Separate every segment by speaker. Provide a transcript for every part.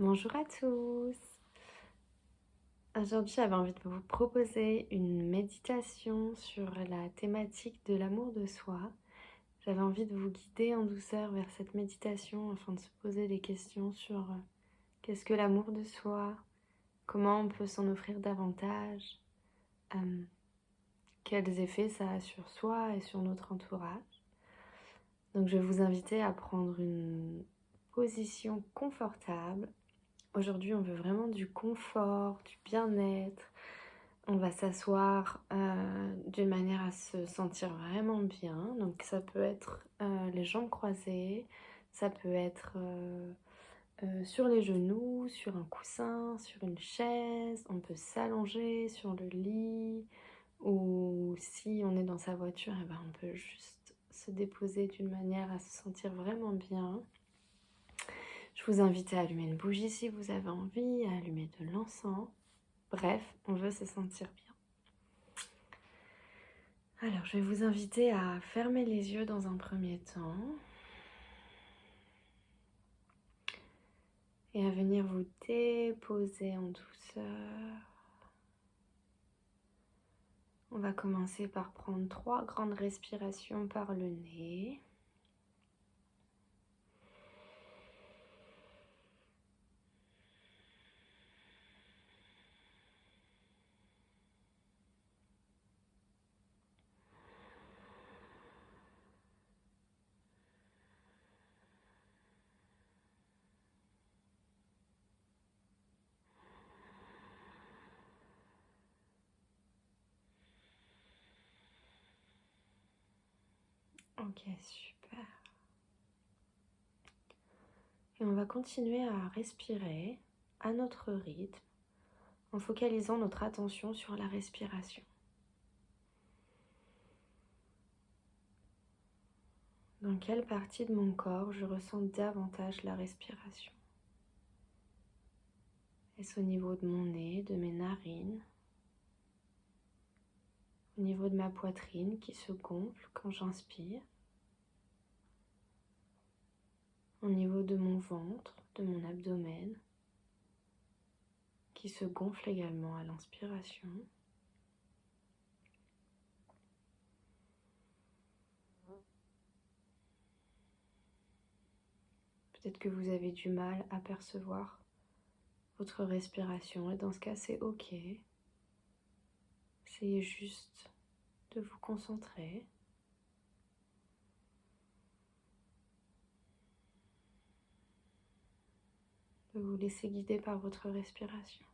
Speaker 1: Bonjour à tous. Aujourd'hui, j'avais envie de vous proposer une méditation sur la thématique de l'amour de soi. J'avais envie de vous guider en douceur vers cette méditation afin de se poser des questions sur qu'est-ce que l'amour de soi, comment on peut s'en offrir davantage, euh, quels effets ça a sur soi et sur notre entourage. Donc je vais vous inviter à prendre une position confortable. Aujourd'hui, on veut vraiment du confort, du bien-être. On va s'asseoir d'une manière à se sentir vraiment bien. Donc ça peut être les jambes croisées, ça peut être sur les genoux, sur un coussin, sur une chaise. On peut s'allonger sur le lit ou si on est dans sa voiture, eh ben, on peut juste se déposer d'une manière à se sentir vraiment bien. Je vous invite à allumer une bougie si vous avez envie, à allumer de l'encens. Bref, on veut se sentir bien. Alors, je vais vous inviter à fermer les yeux dans un premier temps et à venir vous déposer en douceur. On va commencer par prendre 3 grandes respirations par le nez. Ok, super. Et on va continuer à respirer à notre rythme en focalisant notre attention sur la respiration. Dans quelle partie de mon corps je ressens davantage la respiration? Est-ce au niveau de mon nez, de mes narines, au niveau de ma poitrine qui se gonfle quand j'inspire, au niveau de mon ventre, de mon abdomen, qui se gonfle également à l'inspiration. Peut-être que vous avez du mal à percevoir votre respiration et dans ce cas c'est ok. Essayez juste de vous concentrer. De vous laisser guider par votre respiration.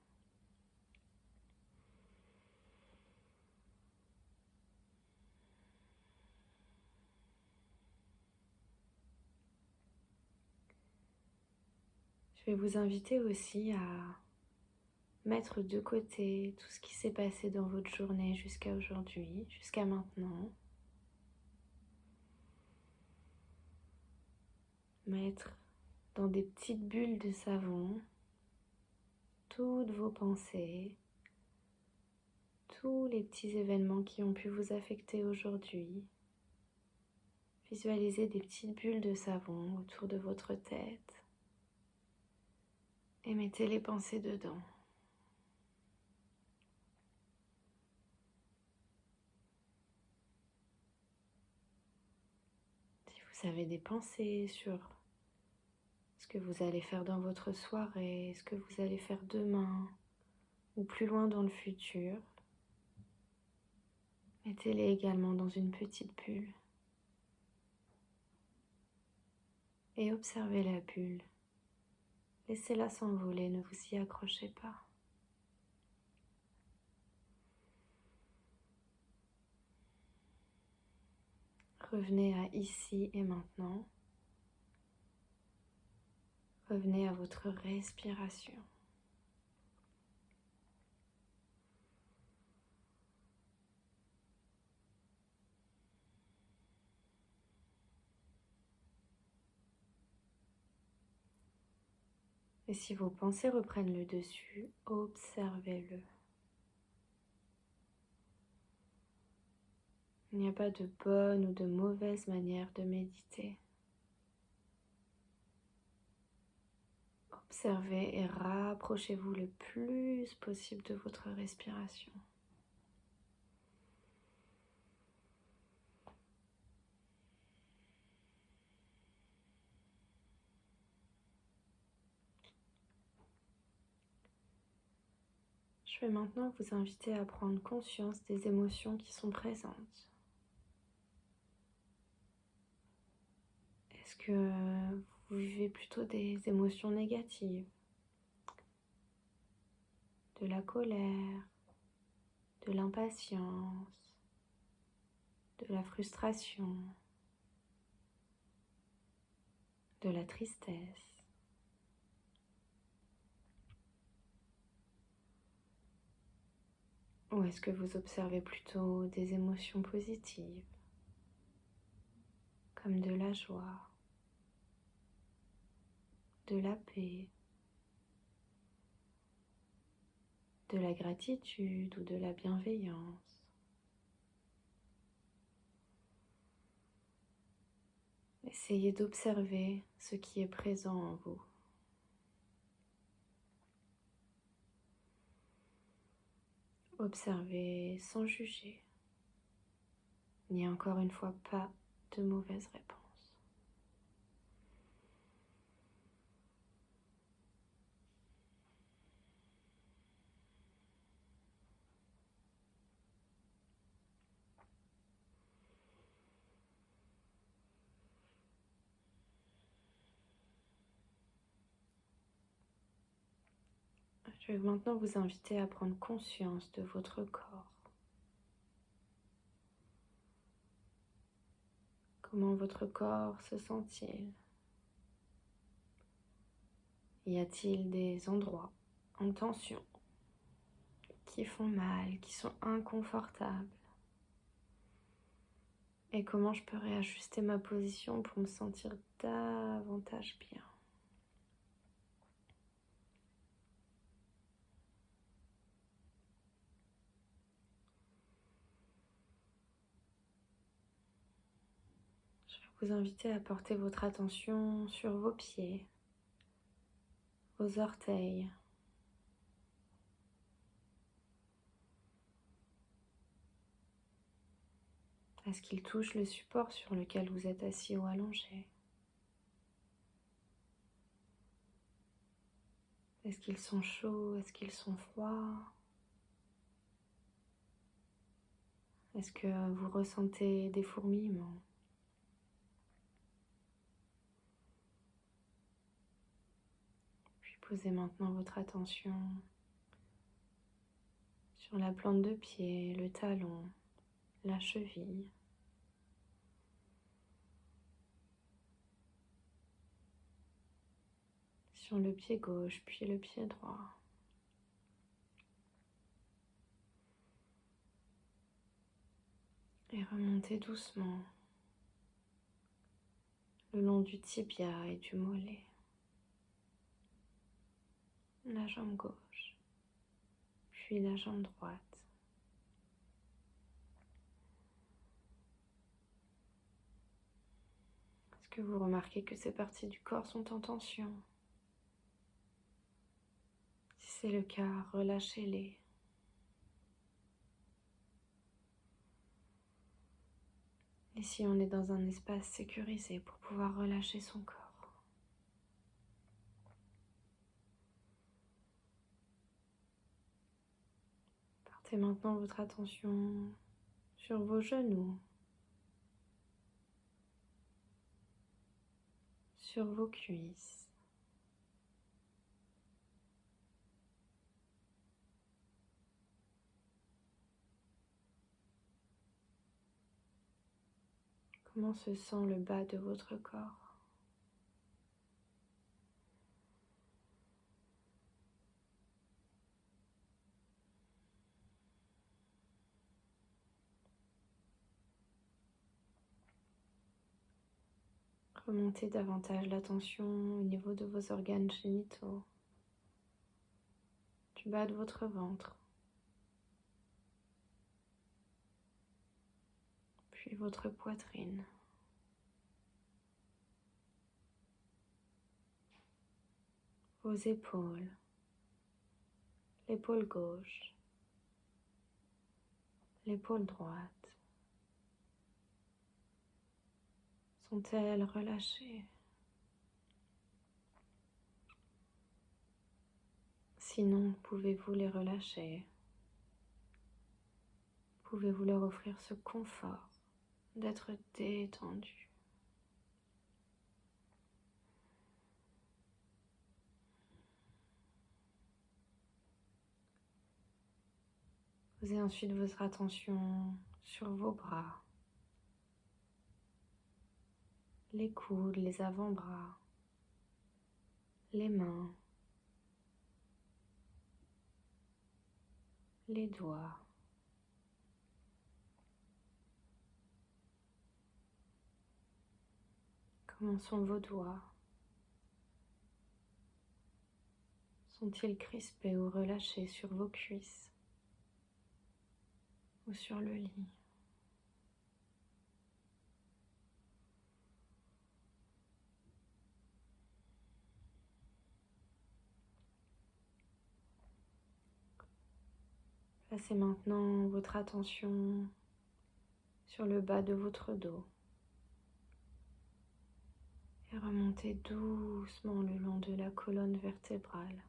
Speaker 1: Je vais vous inviter aussi à mettre de côté tout ce qui s'est passé dans votre journée jusqu'à aujourd'hui, jusqu'à maintenant. Mettre dans des petites bulles de savon toutes vos pensées, tous les petits événements qui ont pu vous affecter aujourd'hui. Visualisez des petites bulles de savon autour de votre tête et mettez les pensées dedans. Si vous avez des pensées sur ce que vous allez faire dans votre soirée, ce que vous allez faire demain ou plus loin dans le futur, mettez-les également dans une petite bulle et observez la bulle. Laissez-la s'envoler, ne vous y accrochez pas. Revenez à ici et maintenant. Revenez à votre respiration. Et si vos pensées reprennent le dessus, observez-le. Il n'y a pas de bonne ou de mauvaise manière de méditer. Observez et rapprochez-vous le plus possible de votre respiration. Je vais maintenant vous inviter à prendre conscience des émotions qui sont présentes. Est-ce que vous vivez plutôt des émotions négatives, de la colère, de l'impatience, de la frustration, de la tristesse? Ou est-ce que vous observez plutôt des émotions positives, comme de la joie, de la paix, de la gratitude ou de la bienveillance? Essayez d'observer ce qui est présent en vous. Observez sans juger, ni encore une fois pas de mauvaise réponse. Je vais maintenant vous inviter à prendre conscience de votre corps. Comment votre corps se sent-il? Y a-t-il des endroits en tension qui font mal, qui sont inconfortables? Et comment je peux réajuster ma position pour me sentir davantage bien? Je vais vous inviter à porter votre attention sur vos pieds, vos orteils. Est-ce qu'ils touchent le support sur lequel vous êtes assis ou allongé? Est-ce qu'ils sont chauds? Est-ce qu'ils sont froids? Est-ce que vous ressentez des fourmillements? Puis posez maintenant votre attention sur la plante de pied, le talon, la cheville. Sur le pied gauche, puis le pied droit. Et remontez doucement le long du tibia et du mollet. La jambe gauche, puis la jambe droite. Est-ce que vous remarquez que ces parties du corps sont en tension? Si c'est le cas, relâchez-les. Ici, on est dans un espace sécurisé pour pouvoir relâcher son corps. Portez maintenant votre attention sur vos genoux, sur vos cuisses. Comment se sent le bas de votre corps? Remontez davantage l'attention au niveau de vos organes génitaux, du bas de votre ventre, puis votre poitrine. vos épaules, l'épaule gauche, l'épaule droite. Sont-elles relâchées? Sinon, pouvez-vous les relâcher? Pouvez-vous leur offrir ce confort d'être détendu? Posez ensuite votre attention sur vos bras, les coudes, les avant-bras, les mains, les doigts. Comment sont vos doigts? Sont-ils crispés ou relâchés sur vos cuisses ou sur le lit? Placez maintenant votre attention sur le bas de votre dos et remontez doucement le long de la colonne vertébrale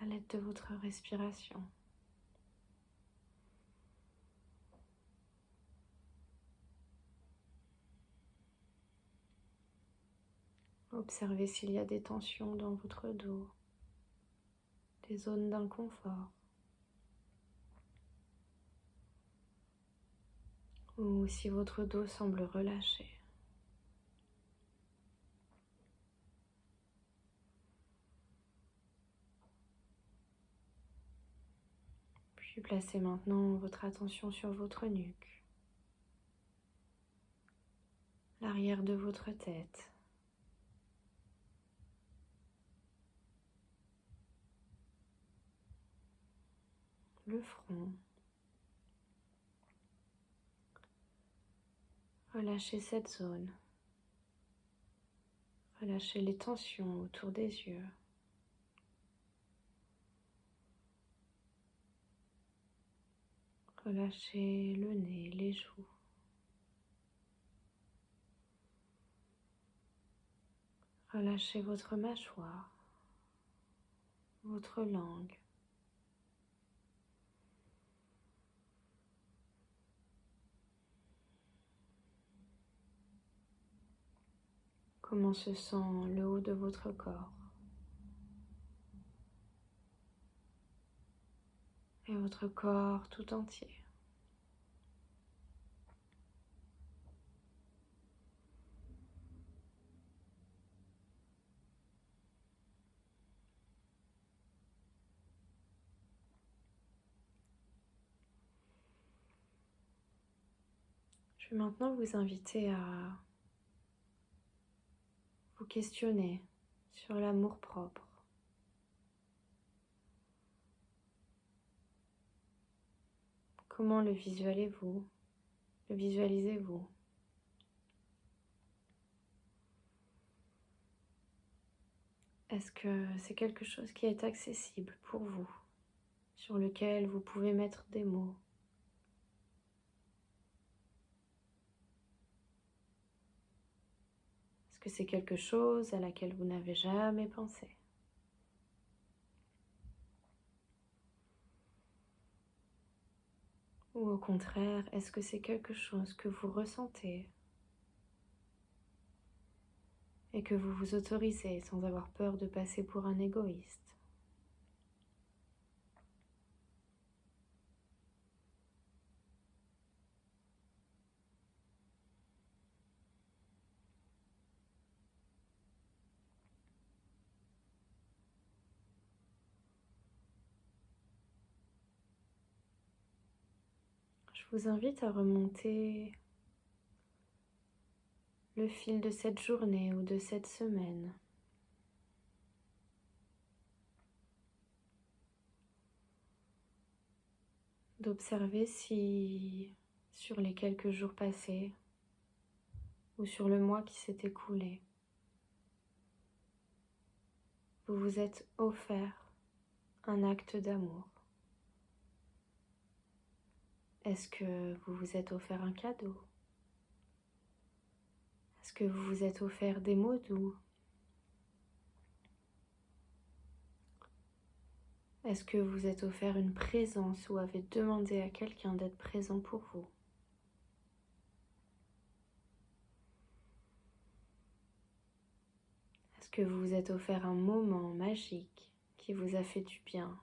Speaker 1: à l'aide de votre respiration. Observez s'il y a des tensions dans votre dos, des zones d'inconfort, ou si votre dos semble relâché. Puis placez maintenant votre attention sur votre nuque, l'arrière de votre tête, le front. Relâchez cette zone. Relâchez les tensions autour des yeux. Relâchez le nez, les joues. Relâchez votre mâchoire, votre langue. Comment se sent le haut de votre corps et votre corps tout entier. Je vais maintenant vous inviter à vous questionner sur l'amour-propre. Comment le visualisez-vous? Le visualisez-vous? Est-ce que c'est quelque chose qui est accessible pour vous, sur lequel vous pouvez mettre des mots? Est-ce que c'est quelque chose à laquelle vous n'avez jamais pensé? Ou au contraire, est-ce que c'est quelque chose que vous ressentez et que vous vous autorisez sans avoir peur de passer pour un égoïste? Je vous invite à remonter le fil de cette journée ou de cette semaine. D'observer si, sur les quelques jours passés ou sur le mois qui s'est écoulé, vous vous êtes offert un acte d'amour? Est-ce que vous vous êtes offert un cadeau? Est-ce que vous vous êtes offert des mots doux? Est-ce que vous êtes offert une présence ou avez demandé à quelqu'un d'être présent pour vous? Est-ce que vous vous êtes offert un moment magique qui vous a fait du bien?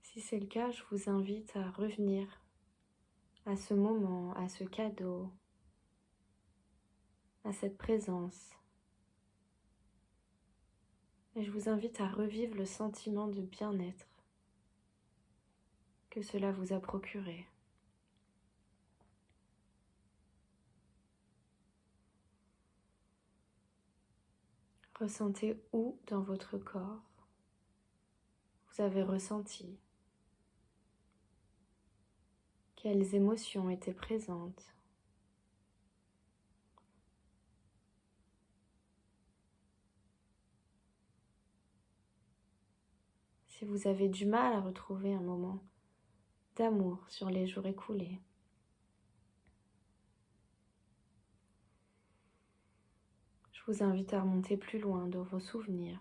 Speaker 1: Si c'est le cas, je vous invite à revenir à ce moment, à ce cadeau, à cette présence. Et je vous invite à revivre le sentiment de bien-être que cela vous a procuré. Ressentez où dans votre corps vous avez ressenti, quelles émotions étaient présentes. Si vous avez du mal à retrouver un moment d'amour sur les jours écoulés, je vous invite à remonter plus loin dans vos souvenirs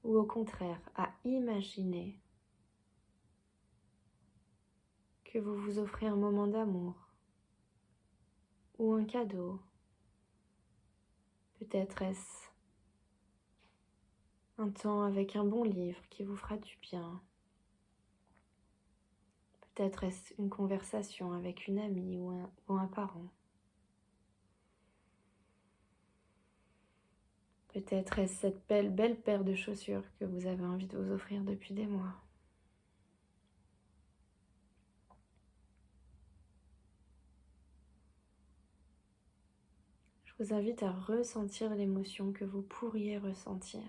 Speaker 1: ou au contraire à imaginer que vous vous offrez un moment d'amour ou un cadeau. Peut-être est-ce un temps avec un bon livre qui vous fera du bien. Peut-être est-ce une conversation avec une amie ou un parent. Peut-être est-ce cette belle paire de chaussures que vous avez envie de vous offrir depuis des mois. Je vous invite à ressentir l'émotion que vous pourriez ressentir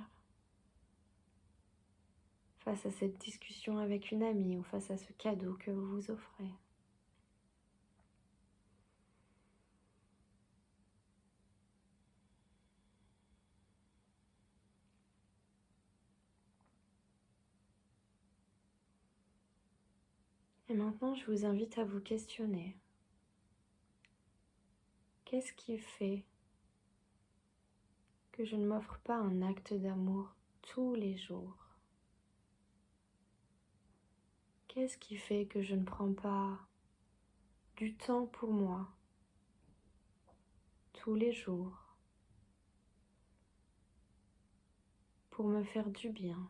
Speaker 1: face à cette discussion avec une amie ou face à ce cadeau que vous vous offrez. Et maintenant, je vous invite à vous questionner. Qu'est-ce qui fait que je ne m'offre pas un acte d'amour tous les jours? Qu'est-ce qui fait que je ne prends pas du temps pour moi tous les jours pour me faire du bien?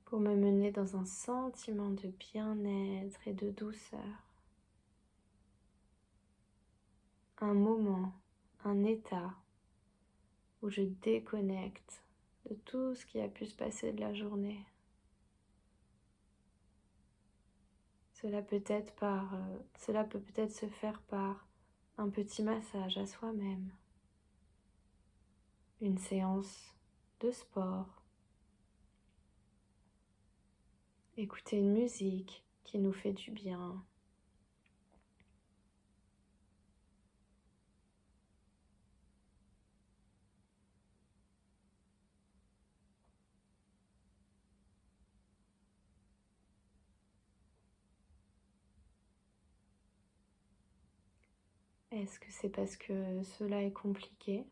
Speaker 1: Pour me mener dans un sentiment de bien-être et de douceur. Un moment, un état où je déconnecte de tout ce qui a pu se passer de la journée. Cela peut peut-être se faire par un petit massage à soi-même, une séance de sport, écouter une musique qui nous fait du bien. Est-ce que c'est parce que cela est compliqué?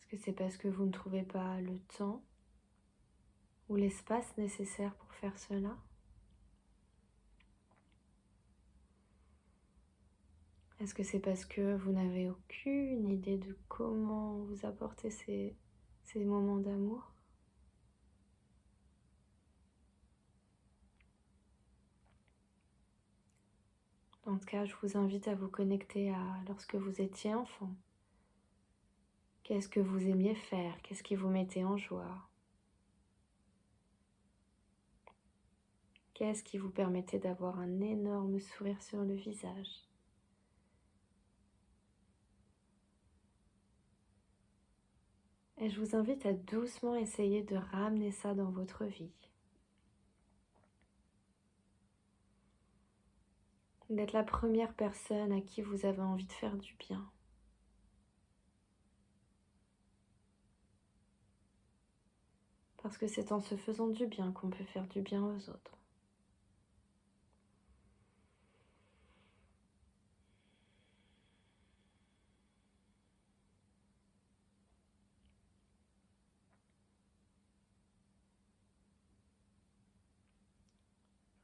Speaker 1: Est-ce que c'est parce que vous ne trouvez pas le temps ou l'espace nécessaire pour faire cela? Est-ce que c'est parce que vous n'avez aucune idée de comment vous apporter ces moments d'amour? Dans ce cas, je vous invite à vous connecter à lorsque vous étiez enfant. Qu'est-ce que vous aimiez faire? Qu'est-ce qui vous mettait en joie? Qu'est-ce qui vous permettait d'avoir un énorme sourire sur le visage? Et je vous invite à doucement essayer de ramener ça dans votre vie. D'être la première personne à qui vous avez envie de faire du bien. Parce que c'est en se faisant du bien qu'on peut faire du bien aux autres.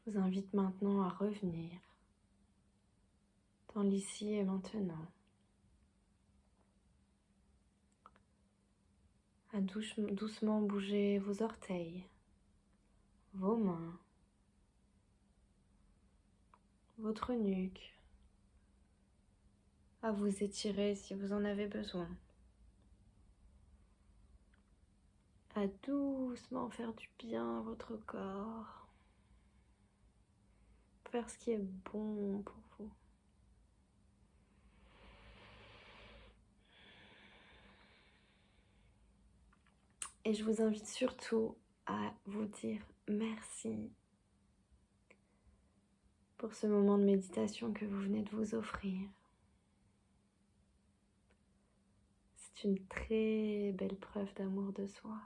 Speaker 1: Je vous invite maintenant à revenir dans l'ici et maintenant. À doucement bouger vos orteils, vos mains, votre nuque, à vous étirer si vous en avez besoin, à doucement faire du bien à votre corps, faire ce qui est bon pour vous. Et je vous invite surtout à vous dire merci pour ce moment de méditation que vous venez de vous offrir. C'est une très belle preuve d'amour de soi.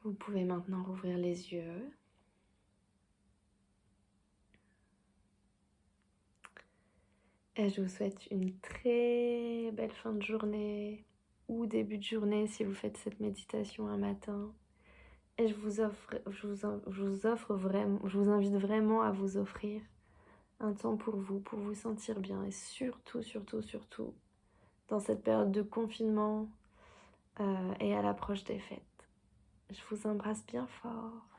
Speaker 1: Vous pouvez maintenant rouvrir les yeux. Et je vous souhaite une très belle fin de journée ou début de journée si vous faites cette méditation un matin. Et je vous invite vraiment à vous offrir un temps pour vous sentir bien. Et surtout, dans cette période de confinement et à l'approche des fêtes. Je vous embrasse bien fort.